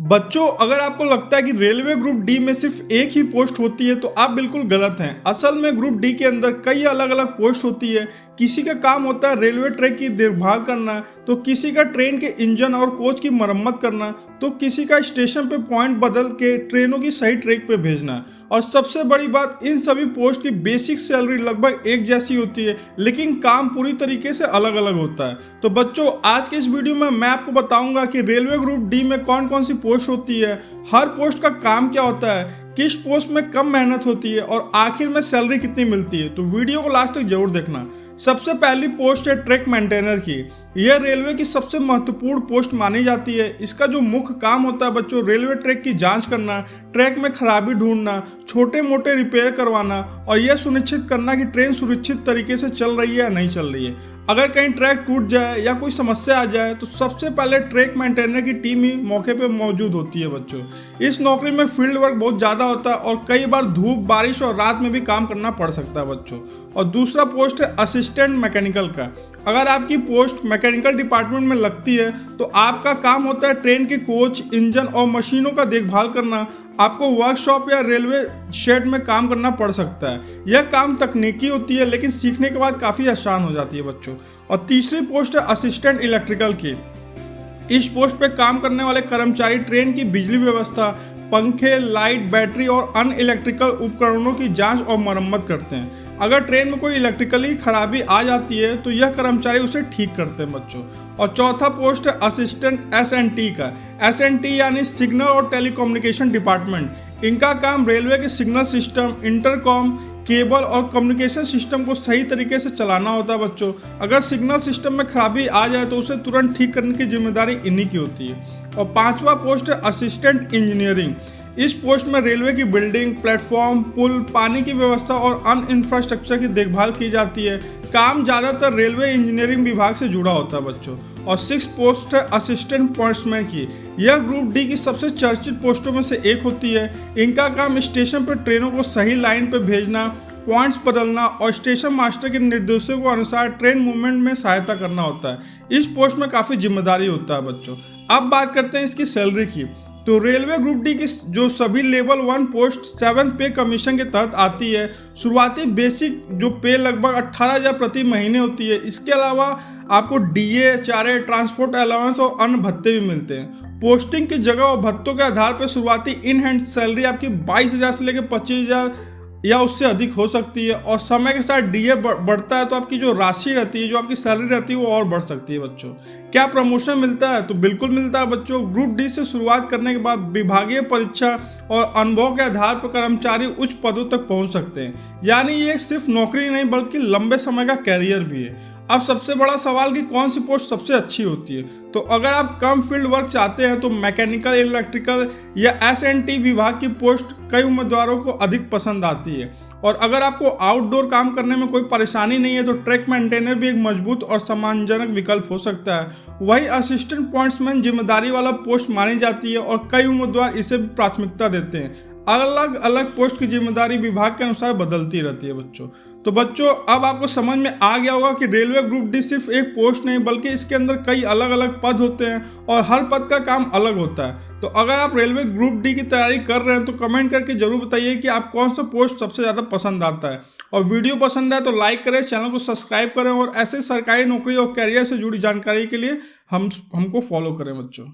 बच्चों, अगर आपको लगता है कि रेलवे ग्रुप डी में सिर्फ एक ही पोस्ट होती है तो आप बिल्कुल गलत हैं। असल में ग्रुप डी के अंदर कई अलग अलग पोस्ट होती है। किसी का काम होता है रेलवे ट्रैक की देखभाल करना, तो किसी का ट्रेन के इंजन और कोच की मरम्मत करना, तो किसी का स्टेशन पे पॉइंट बदल के ट्रेनों की सही ट्रैक पे भेजना। और सबसे बड़ी बात, इन सभी पोस्ट की बेसिक सैलरी लगभग एक जैसी होती है, लेकिन काम पूरी तरीके से अलग अलग होता है। तो बच्चों, आज के इस वीडियो में मैं आपको बताऊंगा कि रेलवे ग्रुप डी में कौन कौन सी पोस्ट होती है, हर पोस्ट का काम क्या होता है, किस पोस्ट में कम मेहनत होती है और आखिर में सैलरी कितनी मिलती है। तो वीडियो को लास्ट तक जरूर देखना। सबसे पहली पोस्ट है ट्रैक मेंटेनर की। यह रेलवे की सबसे महत्वपूर्ण पोस्ट मानी जाती है। इसका जो मुख्य काम होता है बच्चों, रेलवे ट्रैक की जांच करना, ट्रैक में खराबी ढूंढना, छोटे मोटे रिपेयर करवाना और यह सुनिश्चित करना कि ट्रेन सुरक्षित तरीके से चल रही है या नहीं चल रही है। अगर कहीं ट्रैक टूट जाए या कोई समस्या आ जाए तो सबसे पहले ट्रैक मेंटेनर की टीम ही मौके पे मौजूद होती है बच्चों। इस नौकरी में फील्ड वर्क बहुत ज़्यादा होता है और कई बार धूप, बारिश और रात में भी काम करना पड़ सकता है बच्चों। और दूसरा पोस्ट है असिस्टेंट मैकेनिकल का। अगर आपकी पोस्ट मैकेनिकल डिपार्टमेंट में लगती है तो आपका काम होता है ट्रेन के कोच, इंजन और मशीनों का देखभाल करना। आपको वर्कशॉप या रेलवे शेड में काम करना पड़ सकता है। यह काम तकनीकी होती है, लेकिन सीखने के बाद काफ़ी आसान हो जाती है बच्चों। और तीसरी पोस्ट है असिस्टेंट इलेक्ट्रिकल की। इस पोस्ट पे काम करने वाले कर्मचारी ट्रेन की बिजली व्यवस्था, पंखे, लाइट, बैटरी और अन्य इलेक्ट्रिकल उपकरणों की जांच और मरम्मत करते हैं। अगर ट्रेन में कोई इलेक्ट्रिकली खराबी आ जाती है तो यह कर्मचारी उसे ठीक करते हैं बच्चों। और चौथा पोस्ट है असिस्टेंट एसएनटी का। एसएनटी यानी सिग्नल और टेलीकम्युनिकेशन डिपार्टमेंट। इनका काम रेलवे के सिग्नल सिस्टम, इंटरकॉम, केबल और कम्युनिकेशन सिस्टम को सही तरीके से चलाना होता है बच्चों। अगर सिग्नल सिस्टम में खराबी आ जाए तो उसे तुरंत ठीक करने की जिम्मेदारी इन्हीं की होती है। और पांचवा पोस्ट है असिस्टेंट इंजीनियरिंग। इस पोस्ट में रेलवे की बिल्डिंग, प्लेटफॉर्म, पुल, पानी की व्यवस्था और अन्य इंफ्रास्ट्रक्चर की देखभाल की जाती है। काम ज़्यादातर रेलवे इंजीनियरिंग विभाग से जुड़ा होता है बच्चों। और सिक्स पोस्ट है असिस्टेंट पॉइंट्समैन की। यह ग्रुप डी की सबसे चर्चित पोस्टों में से एक होती है। इनका काम स्टेशन पर ट्रेनों को सही लाइन पर भेजना, पॉइंट्स बदलना और स्टेशन मास्टर के निर्देशों के अनुसार ट्रेन मूवमेंट में सहायता करना होता है। इस पोस्ट में काफ़ी जिम्मेदारी होता है बच्चों। अब बात करते हैं इसकी सैलरी की। तो रेलवे ग्रुप डी की जो सभी लेवल 1 पोस्ट 7th पे कमीशन के तहत आती है। शुरुआती बेसिक जो पे लगभग 18,000 प्रति महीने होती है। इसके अलावा आपको डीए, चारे, ट्रांसपोर्ट अलाउंस और अन्य भत्ते भी मिलते हैं। पोस्टिंग की जगह और भत्तों के आधार पर शुरुआती इन हैंड सैलरी आपकी 22,000 से लेकर 25,000 या उससे अधिक हो सकती है। और समय के साथ डीए बढ़ता है तो आपकी जो राशि रहती है, जो आपकी सैलरी रहती है, वो और बढ़ सकती है बच्चों। क्या प्रमोशन मिलता है? तो बिल्कुल मिलता है बच्चों। ग्रुप डी से शुरुआत करने के बाद विभागीय परीक्षा और अनुभव के आधार पर कर्मचारी उच्च पदों तक पहुंच सकते हैं। यानी ये सिर्फ नौकरी नहीं बल्कि लंबे समय का कैरियर भी है। अब सबसे बड़ा सवाल कि कौन सी पोस्ट सबसे अच्छी होती है। तो अगर आप कम फील्ड वर्क चाहते हैं तो मैकेनिकल, इलेक्ट्रिकल या एसएनटी विभाग की पोस्ट कई उम्मीदवारों को अधिक पसंद आती है। और अगर आपको आउटडोर काम करने में कोई परेशानी नहीं है तो ट्रैक मेंटेनर भी एक मजबूत और सम्मानजनक विकल्प हो सकता है। वही असिस्टेंट पॉइंट्समैन जिम्मेदारी वाला पोस्ट मानी जाती है और कई उम्मीदवार इसे भी प्राथमिकता देते हैं। अलग अलग पोस्ट की जिम्मेदारी विभाग के अनुसार बदलती रहती है बच्चों। तो बच्चों, अब आपको समझ में आ गया होगा कि रेलवे ग्रुप डी सिर्फ एक पोस्ट नहीं बल्कि इसके अंदर कई अलग अलग पद होते हैं और हर पद का काम अलग होता है। तो अगर आप रेलवे ग्रुप डी की तैयारी कर रहे हैं तो कमेंट करके जरूर बताइए कि आप कौन सा पोस्ट सबसे ज़्यादा पसंद आता है। और वीडियो पसंद आए तो लाइक करें, चैनल को सब्सक्राइब करें और ऐसे सरकारी नौकरी और कैरियर से जुड़ी जानकारी के लिए हमको फॉलो करें बच्चों।